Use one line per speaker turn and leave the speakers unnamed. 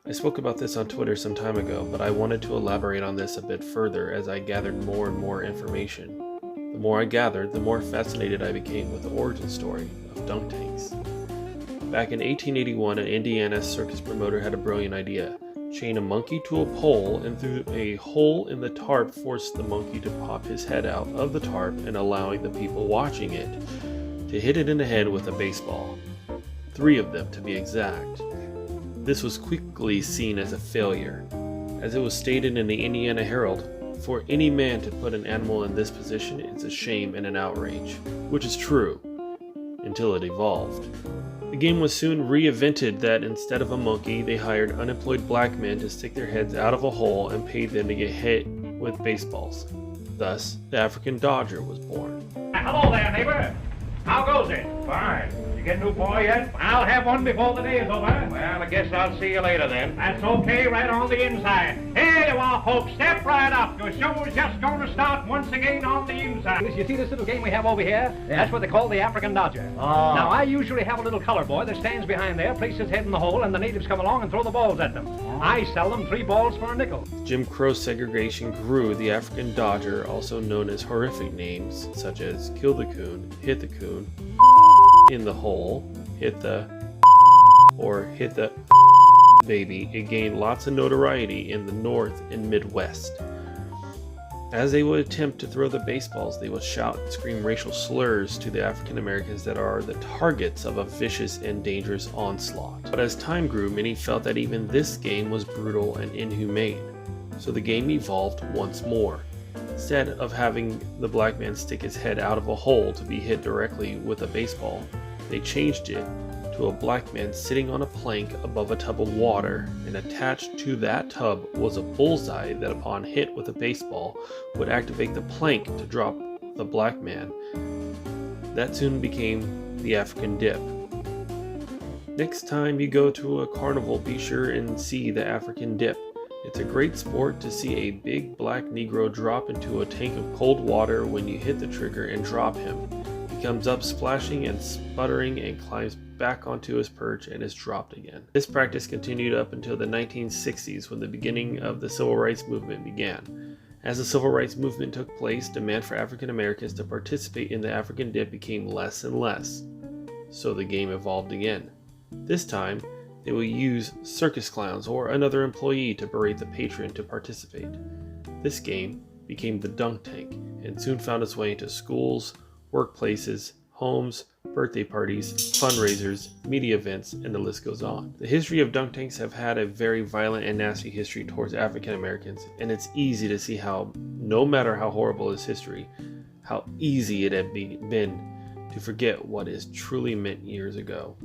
I spoke about this on Twitter some time ago, but I wanted to elaborate on this a bit further as I gathered more and more information. The more I gathered, the more fascinated I became with the origin story of dunk tanks. Back in 1881, an Indiana circus promoter had a brilliant idea. Chain a monkey to a pole and through a hole in the tarp force the monkey to pop his head out of the tarp and allowing the people watching it to hit it in the head with a baseball. 3 of them to be exact. This was quickly seen as a failure. As it was stated in the Indiana Herald, for any man to put an animal in this position is a shame and an outrage, which is true, until it evolved. The game was soon reinvented that instead of a monkey, they hired unemployed black men to stick their heads out of a hole and paid them to get hit with baseballs. Thus, the African Dodger was born.
Hello there, neighbor. How goes it? Fine. You get a new boy yet? I'll have one before the day is over. Well, I guess I'll see you later then. That's okay, right on the inside. Here you are, folks. Step right up. Your show's just going to start once again on the inside. You see this little game we have over here? Yeah. That's what they call the African Dodger. Oh. Now, I usually have a little colored boy that stands behind there, places his head in the hole, and the natives come along and throw the balls at them. Oh. I sell them 3 balls for a nickel.
Jim Crow segregation grew the African Dodger, also known as horrific names such as kill the coon, hit the coon, in the hole, hit the or hit the baby. It gained lots of notoriety in the North and Midwest. As they would attempt to throw the baseballs, they would shout and scream racial slurs to the African Americans that are the targets of a vicious and dangerous onslaught. But as time grew, many felt that even this game was brutal and inhumane. So the game evolved once more. Instead of having the black man stick his head out of a hole to be hit directly with a baseball, they changed it to a black man sitting on a plank above a tub of water, and attached to that tub was a bullseye that upon hit with a baseball would activate the plank to drop the black man. That soon became the African dip. Next time you go to a carnival, be sure and see the African dip. It's a great sport to see a big black Negro drop into a tank of cold water when you hit the trigger and drop him. He comes up splashing and sputtering and climbs back onto his perch and is dropped again. This practice continued up until the 1960s when the beginning of the Civil Rights Movement began. As the Civil Rights Movement took place, demand for African Americans to participate in the African dip became less and less. So the game evolved again. This time, they will use circus clowns or another employee to berate the patron to participate. This game became the dunk tank and soon found its way into schools, workplaces, homes, birthday parties, fundraisers, media events, and the list goes on. The history of dunk tanks have had a very violent and nasty history towards African Americans, and it's easy to see how, no matter how horrible its history, how easy it had been to forget what is truly meant years ago.